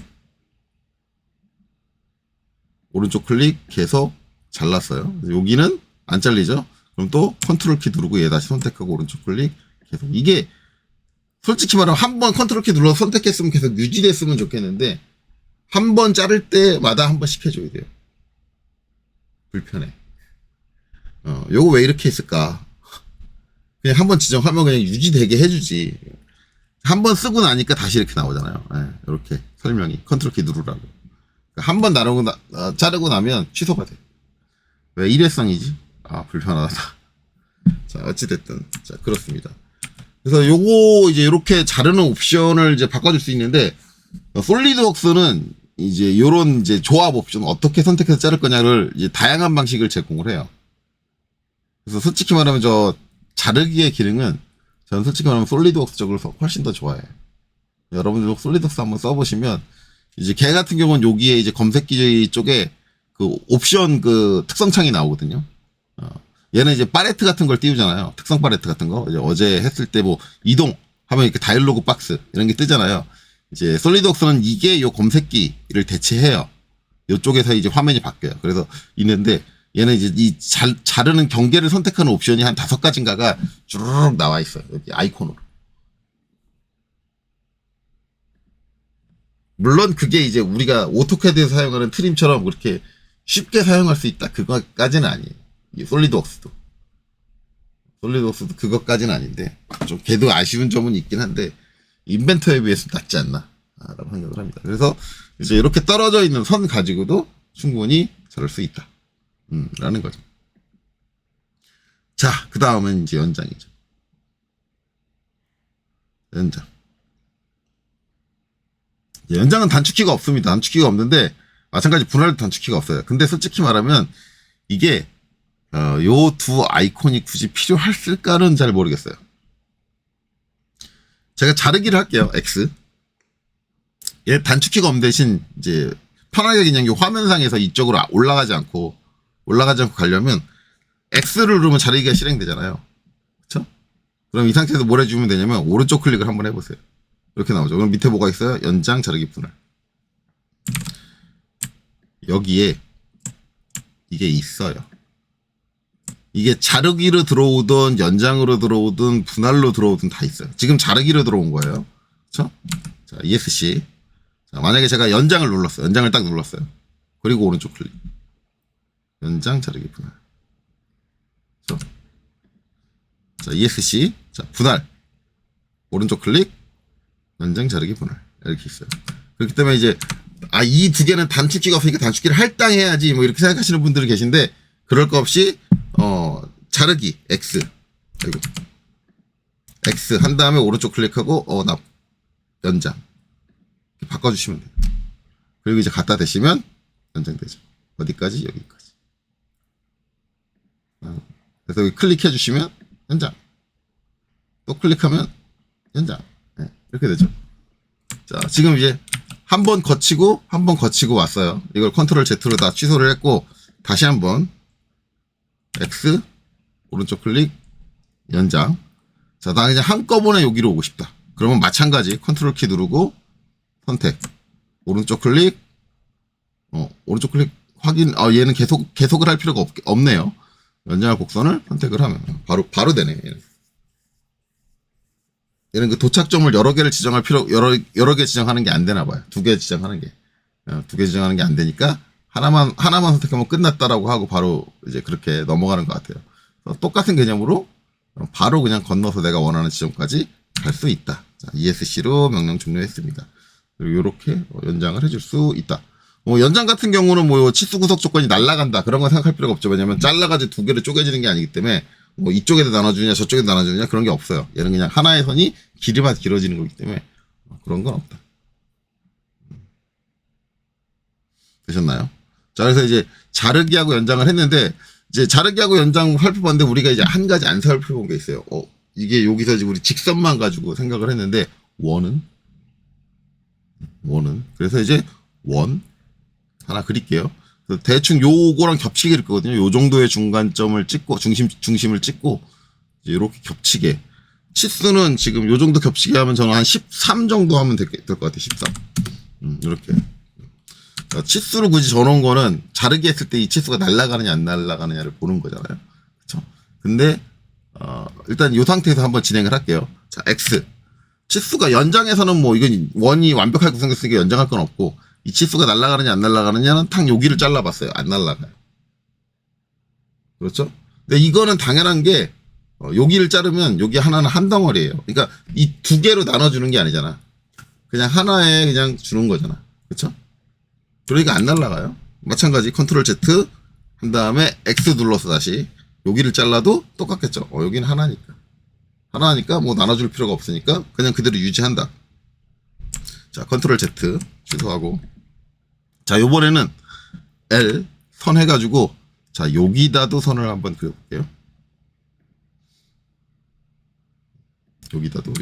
오른쪽 클릭 계속 잘랐어요. 여기는 안 잘리죠? 그럼 또 컨트롤 키 누르고 얘 다시 선택하고 오른쪽 클릭 계속. 이게 솔직히 말하면 한 번 컨트롤 키 눌러서 선택했으면 계속 유지됐으면 좋겠는데 한 번 자를 때마다 한 번씩 해줘야 돼요. 불편해. 요거 왜 이렇게 했을까? 그냥 한 번 지정하면 그냥 유지되게 해주지. 한 번 쓰고 나니까 다시 이렇게 나오잖아요. 네, 이렇게 설명이 컨트롤 키 누르라고. 한 번 자르고 나면 취소가 돼. 왜 일회성이지? 아, 불편하다. 자, 어찌됐든. 자, 그렇습니다. 그래서 요거 이제 이렇게 자르는 옵션을 이제 바꿔줄 수 있는데, 솔리드웍스는 이제 요런 이제 조합 옵션 어떻게 선택해서 자를 거냐를 이제 다양한 방식을 제공을 해요. 그래서 솔직히 말하면 자르기의 기능은 저는 솔직히 말하면 솔리드웍스 쪽으로 훨씬 더 좋아해요. 여러분들 솔리드웍스 한번 써보시면 이제 걔 같은 경우는 여기에 이제 검색기 쪽에 그 옵션 그 특성창이 나오거든요. 얘는 이제 팔레트 같은 걸 띄우잖아요. 특성 팔레트 같은 거. 이제 어제 했을 때 뭐 이동 하면 이렇게 다이얼로그 박스 이런 게 뜨잖아요. 이제 솔리드웍스는 이게 요 검색기를 대체해요. 요쪽에서 이제 화면이 바뀌어요. 그래서 있는데 얘는 이제 이 자르는 경계를 선택하는 옵션이 한 5가지인가가 쭈르륵 나와 있어요. 여기 아이콘으로. 물론 그게 이제 우리가 오토캐드에서 사용하는 트림처럼 그렇게 쉽게 사용할 수 있다. 그거까지는 아니에요. 솔리드웍스도 그것까지는 아닌데 좀 걔도 아쉬운 점은 있긴 한데 인벤터에 비해서 낫지 않나 라고 생각을 합니다. 그래서 이제 이렇게 떨어져 있는 선 가지고도 충분히 자를 수 있다 라는 거죠. 자, 그 다음은 이제 연장이죠. 연장은 단축키가 없습니다. 단축키가 없는데 마찬가지 분할도 단축키가 없어요. 근데 솔직히 말하면 이게 요 두 아이콘이 굳이 필요했을까는 잘 모르겠어요. 제가 자르기를 할게요. X. 얘 단축키가 없는 대신 이제 편하게 그냥 요 화면상에서 이쪽으로 올라가지 않고 가려면 X를 누르면 자르기가 실행되잖아요. 그쵸? 그럼 이 상태에서 뭘 해주면 되냐면 오른쪽 클릭을 한번 해보세요. 이렇게 나오죠. 그럼 밑에 뭐가 있어요? 연장, 자르기, 분할. 여기에 이게 있어요. 이게 자르기로 들어오든 연장으로 들어오든 분할로 들어오든 다 있어요. 지금 자르기로 들어온 거예요. 그쵸? 자, ESC. 자, 만약에 제가 연장을 눌렀어요. 연장을 딱 눌렀어요. 그리고 오른쪽 클릭. 연장, 자르기, 분할. 그쵸? 자, ESC. 자, 분할. 오른쪽 클릭. 연장, 자르기, 분할. 이렇게 있어요. 그렇기 때문에 이제 이 두 개는 단축키가 없으니까 단축키를 할당해야지 뭐 이렇게 생각하시는 분들이 계신데 그럴 거 없이 자르기 X 아이고 X 한 다음에 오른쪽 클릭하고 연장 이렇게 바꿔주시면 돼요. 그리고 이제 갖다 대시면 연장되죠. 어디까지? 여기까지. 그래서 여기 클릭해 주시면 연장, 또 클릭하면 연장. 네, 이렇게 되죠. 자, 지금 이제 한 번 거치고 왔어요. 이걸 컨트롤 Z로 다 취소를 했고 다시 한번 X 오른쪽 클릭 연장. 자, 나 그냥 한꺼번에 여기로 오고 싶다. 그러면 마찬가지 컨트롤 키 누르고 선택 오른쪽 클릭 오른쪽 클릭 확인. 얘는 계속을 할 필요가 없네요. 연장할 곡선을 선택을 하면 바로 되네. 얘는 그 도착점을 여러 개를 지정할 여러 개 지정하는 게 안 되나 봐요. 2개 지정하는 게. 2개 지정하는 게 안 되니까 하나만 선택하면 끝났다라고 하고 바로 이제 그렇게 넘어가는 것 같아요. 똑같은 개념으로 바로 그냥 건너서 내가 원하는 지점까지 갈 수 있다. 자, ESC로 명령 종료했습니다. 그리고 이렇게 연장을 해줄 수 있다. 연장 같은 경우는 치수 구석 조건이 날라간다. 그런 건 생각할 필요가 없죠. 왜냐면 잘라가지고 두 개로 쪼개지는 게 아니기 때문에 이쪽에도 나눠주냐 저쪽에도 나눠주냐 그런 게 없어요. 얘는 그냥 하나의 선이 길이만 길어지는 거기 때문에 그런 건 없다. 되셨나요? 자, 그래서 이제 자르기하고 연장을 했는데 이제 자르기하고 연장 살펴봤는데 우리가 이제 한 가지 안 살펴본 게 있어요. 이게 여기서 지금 우리 직선만 가지고 생각을 했는데 원은 그래서 이제 원 하나 그릴게요. 대충 요거랑 겹치게 그릴 거거든요. 요 정도의 중간점을 찍고 중심을 찍고 이제 이렇게 겹치게. 치수는 지금 요 정도 겹치게 하면 저는 한 13 정도 하면 될 것 같아요. 13. 이렇게. 치수를 굳이 정놓은 거는 자르기 했을 때 이 치수가 날아가느냐 안 날아가느냐를 보는 거잖아요. 그렇죠? 근데 일단 이 상태에서 한번 진행을 할게요. 자, X. 치수가 연장에서는 이건 원이 완벽하게 구성됐으니까 연장할 건 없고 이 치수가 날아가느냐 안 날아가느냐는 탕 여기를 잘라봤어요. 안 날아가요. 그렇죠? 근데 이거는 당연한 게 여기를 자르면 여기 하나는 한 덩어리예요. 그러니까 이 두 개로 나눠주는 게 아니잖아. 그냥 하나에 그냥 주는 거잖아. 그렇죠? 그러니까 안 날아가요. 마찬가지 컨트롤 Z 한 다음에 X 눌러서 다시 여기를 잘라도 똑같겠죠. 여기는 하나니까 나눠줄 필요가 없으니까 그냥 그대로 유지한다. 자, 컨트롤 Z 취소하고 자, 요번에는 L 선 해가지고 자, 여기다도 선을 한번 그려볼게요. 여기다도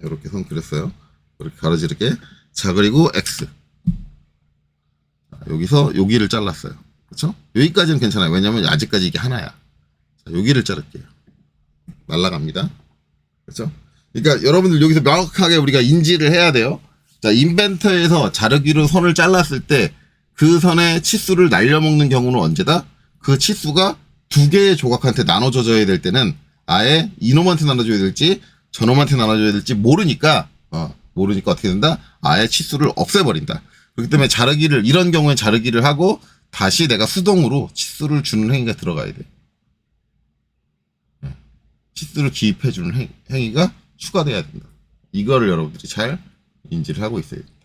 요렇게 선 그렸어요. 이렇게 가로지르게. 자, 그리고 X. 자, 여기서 여기를 잘랐어요. 그렇죠? 여기까지는 괜찮아요. 왜냐면 아직까지 이게 하나야. 자, 여기를 자를게요. 날라갑니다. 그렇죠? 그러니까 여러분들 여기서 명확하게 우리가 인지를 해야 돼요. 자, 인벤터에서 자르기로 선을 잘랐을 때 그 선의 치수를 날려먹는 경우는 언제다? 그 치수가 두 개의 조각한테 나눠줘야 될 때는 아예 이놈한테 나눠줘야 될지 저놈한테 나눠줘야 될지 모르니까 어떻게 된다? 아예 치수를 없애버린다. 그렇기 때문에 이런 경우에 자르기를 하고 다시 내가 수동으로 치수를 주는 행위가 들어가야 돼. 치수를 기입해주는 행위가 추가돼야 된다. 이거를 여러분들이 잘 인지를 하고 있어야 됩니다.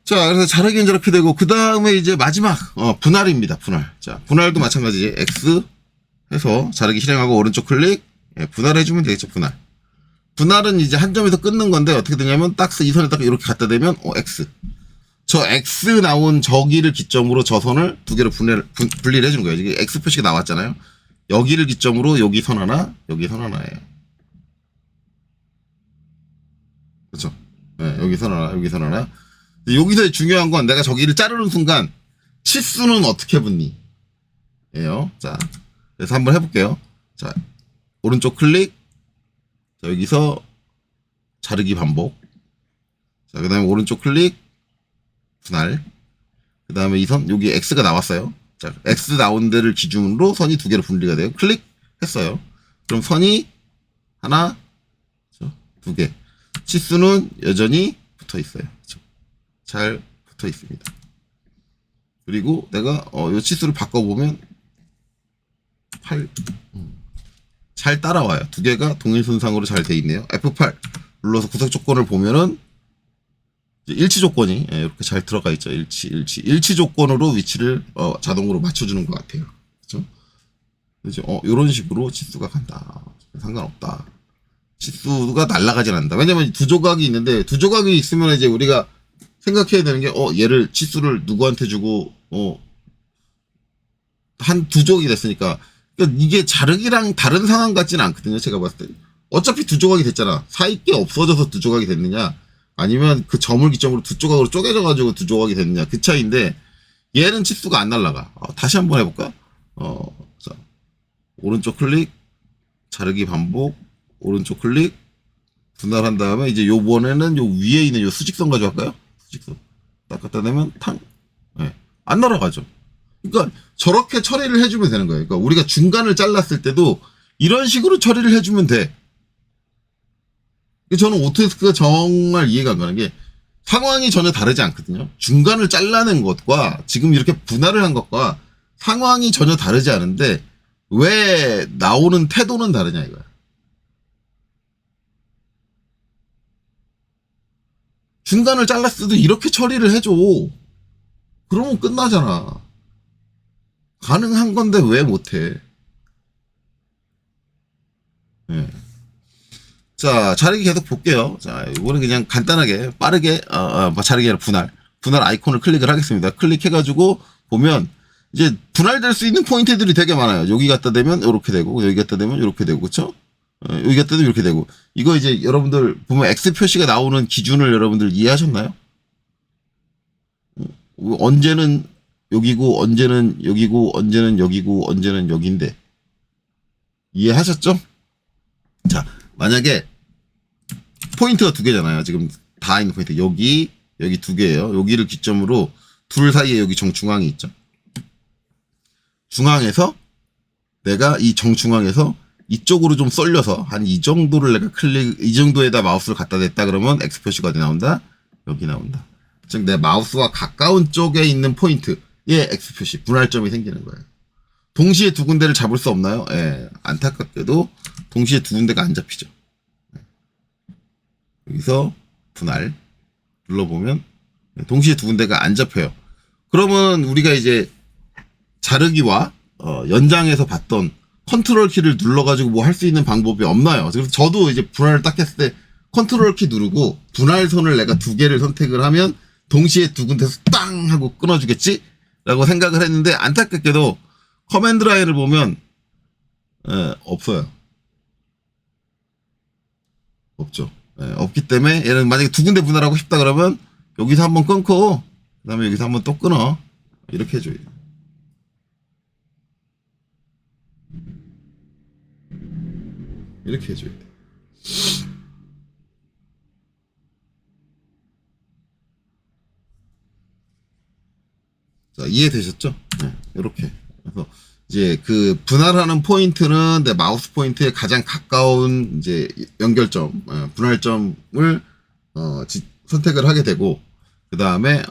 자, 그래서 자르기는 저렇게 되고, 그 다음에 이제 마지막, 분할입니다, 분할. 자, 분할도 마찬가지. X 해서 자르기 실행하고 오른쪽 클릭, 분할해주면 되겠죠, 분할. 분할은 이제 한 점에서 끊는 건데, 어떻게 되냐면, 이 선에 딱 이렇게 갖다 대면, X. 저 X 나온 저기를 기점으로 저 선을 두 개로 분리를 해주는 거예요. 이게 X 표시가 나왔잖아요. 여기를 기점으로 여기 선 하나, 여기 선 하나예요. 그렇죠? 네, 여기 선 하나, 여기 선 하나. 여기서 중요한 건 내가 저기를 자르는 순간 치수는 어떻게 붙니? 예요. 자, 그래서 한번 해볼게요. 자, 오른쪽 클릭. 자, 여기서 자르기 반복. 자, 그 다음에 오른쪽 클릭. 분할. 그 다음에 이 선, 여기 X가 나왔어요. 자, X 나온 데를 기준으로 선이 두 개로 분리가 돼요. 클릭 했어요. 그럼 선이 하나, 두 개. 치수는 여전히 붙어 있어요. 그렇죠? 잘 붙어 있습니다. 그리고 내가 이 치수를 바꿔보면 8 잘 따라와요. 두 개가 동일 순상으로 잘 돼 있네요. F8 눌러서 구석 조건을 보면은 일치 조건이 이렇게 잘 들어가 있죠. 일치 조건으로 위치를 자동으로 맞춰주는 것 같아요. 그렇죠? 이제 이런 식으로 치수가 간다. 상관없다. 치수가 날아가진 않는다. 왜냐면 두 조각이 있는데 두 조각이 있으면 이제 우리가 생각해야 되는 게 얘를 치수를 누구한테 주고 한 두 조각이 됐으니까 그러니까 이게 자르기랑 다른 상황 같지는 않거든요. 제가 봤을 때 어차피 두 조각이 됐잖아. 사이게 없어져서 두 조각이 됐느냐 아니면 그 점을 기점으로 두 조각으로 쪼개져 가지고 두 조각이 됐느냐 그 차이인데 얘는 치수가 안 날아가. 다시 한번 해볼까? 자, 오른쪽 클릭 자르기 반복 오른쪽 클릭 분할한 다음에 이제 요번에는 요 위에 있는 요 수직선 가져갈까요? 수직선 딱 갖다 대면 안 날아가죠. 그러니까 저렇게 처리를 해주면 되는 거예요. 그러니까 우리가 중간을 잘랐을 때도 이런 식으로 처리를 해주면 돼. 저는 오토데스크가 정말 이해가 안 가는 게 상황이 전혀 다르지 않거든요. 중간을 잘라낸 것과 지금 이렇게 분할을 한 것과 상황이 전혀 다르지 않은데 왜 나오는 태도는 다르냐 이거야. 중간을 잘랐을 때도 이렇게 처리를 해줘. 그러면 끝나잖아. 가능한 건데 왜 못해? 예. 자, 자르기 계속 볼게요. 자, 이거는 그냥 간단하게 빠르게 자르기 아니라 분할 아이콘을 클릭을 하겠습니다. 클릭해가지고 보면 이제 분할될 수 있는 포인트들이 되게 많아요. 여기 갖다 대면 이렇게 되고 여기 갖다 대면 이렇게 되고 그렇죠? 여기 갖다 대면 이렇게 되고 이거 이제 여러분들 보면 X 표시가 나오는 기준을 여러분들 이해하셨나요? 언제는 여기고 언제는 여기고 언제는 여기고 언제는 여기인데 이해하셨죠? 자, 만약에 포인트가 두 개잖아요. 지금 다 있는 포인트. 여기 두 개예요. 여기를 기점으로 둘 사이에 여기 정중앙이 있죠. 중앙에서 내가 이 정중앙에서 이쪽으로 좀 쏠려서 한 이 정도를 내가 이 정도에다 마우스를 갖다 댔다 그러면 X 표시가 어디 나온다? 여기 나온다. 즉 내 마우스와 가까운 쪽에 있는 포인트에 X 표시 분할점이 생기는 거예요. 동시에 두 군데를 잡을 수 없나요? 예, 안타깝게도 동시에 두 군데가 안 잡히죠. 여기서 분할 눌러보면 동시에 두 군데가 안 잡혀요. 그러면 우리가 이제 자르기와 연장해서 봤던 컨트롤 키를 눌러가지고 뭐 할 수 있는 방법이 없나요? 그래서 저도 이제 분할을 딱 했을 때 컨트롤 키 누르고 분할선을 내가 두 개를 선택을 하면 동시에 두 군데서 땅 하고 끊어주겠지? 라고 생각을 했는데 안타깝게도 커맨드 라인을 보면 없어요. 없죠. 없기 때문에 얘는 만약에 두 군데 분할하고 싶다 그러면 여기서 한번 끊고 그 다음에 여기서 한번 또 끊어. 이렇게 해줘요. 이렇게 해줘야 돼. 자, 이해되셨죠? 네, 이렇게. 그래서 이제 그 분할하는 포인트는 내 마우스 포인트에 가장 가까운 이제 연결점, 분할점을 선택을 하게 되고 그 다음에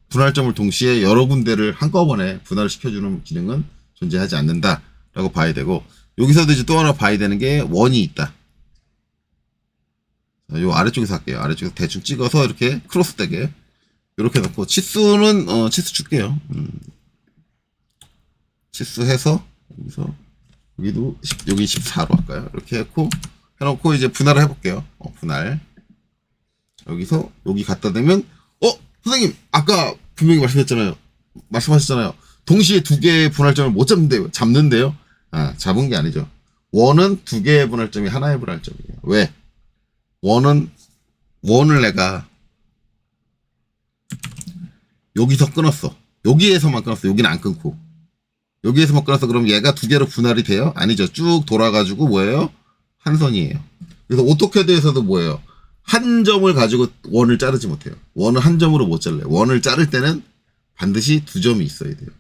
분할점을 동시에 여러 군데를 한꺼번에 분할을 시켜주는 기능은 존재하지 않는다라고 봐야 되고 여기서도 이제 또 하나 봐야 되는 게 원이 있다. 자, 요 아래쪽에서 할게요. 아래쪽에서 대충 찍어서 이렇게 크로스되게 이렇게 놓고 치수는 치수 줄게요. 치수해서 여기서 여기도 여기 14로 할까요? 이렇게 해놓고 이제 분할을 해볼게요. 분할 여기서 여기 갖다 대면 선생님 아까 분명히 말씀하셨잖아요. 동시에 두 개의 분할점을 못 잡는데요. 잡는데요. 잡은 게 아니죠. 원은 두 개의 분할점이 하나의 분할점이에요. 왜? 원을 내가 여기서 끊었어. 여기에서만 끊었어. 여기는 안 끊고. 여기에서만 끊었어. 그럼 얘가 두 개로 분할이 돼요? 아니죠. 쭉 돌아가지고 뭐예요? 한 선이에요. 그래서 오토캐드에서도 뭐예요? 한 점을 가지고 원을 자르지 못해요. 원을 한 점으로 못 잘라요. 원을 자를 때는 반드시 두 점이 있어야 돼요.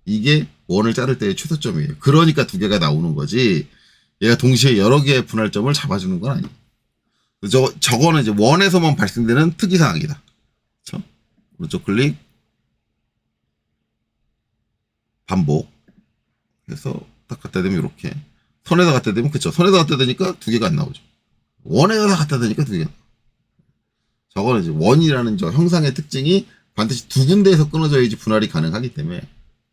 이게 원을 자를 때의 최소점이에요. 그러니까 두 개가 나오는 거지. 얘가 동시에 여러 개의 분할점을 잡아주는 건 아니에요. 저거는 이제 원에서만 발생되는 특이사항이다. 그렇죠? 오른쪽 클릭, 반복 해서 딱 갖다 대면 이렇게 선에다 갖다 대면 그쵸? 선에다 갖다 대니까 두 개가 안 나오죠. 원에다 갖다 대니까 두 개가. 저거는 이제 원이라는 저 형상의 특징이 반드시 두 군데에서 끊어져야지 분할이 가능하기 때문에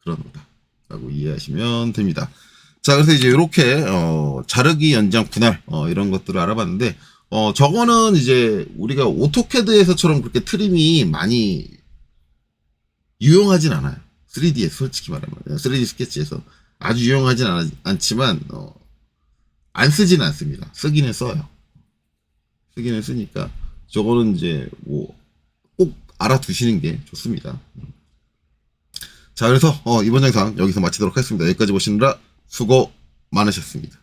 그런 거다라고 이해하시면 됩니다. 자, 그래서 이제 이렇게 자르기, 연장, 분할 이런 것들을 알아봤는데 저거는 이제 우리가 오토캐드에서처럼 그렇게 트림이 많이 유용하진 않아요. 3D에서 솔직히 말하면 3D 스케치에서 아주 유용하진 않지만 안 쓰지는 않습니다. 쓰기는 써요. 쓰기는 쓰니까 저거는 이제 뭐 꼭 알아두시는 게 좋습니다. 자, 그래서 이번 영상 여기서 마치도록 하겠습니다. 여기까지 보시느라 수고 많으셨습니다.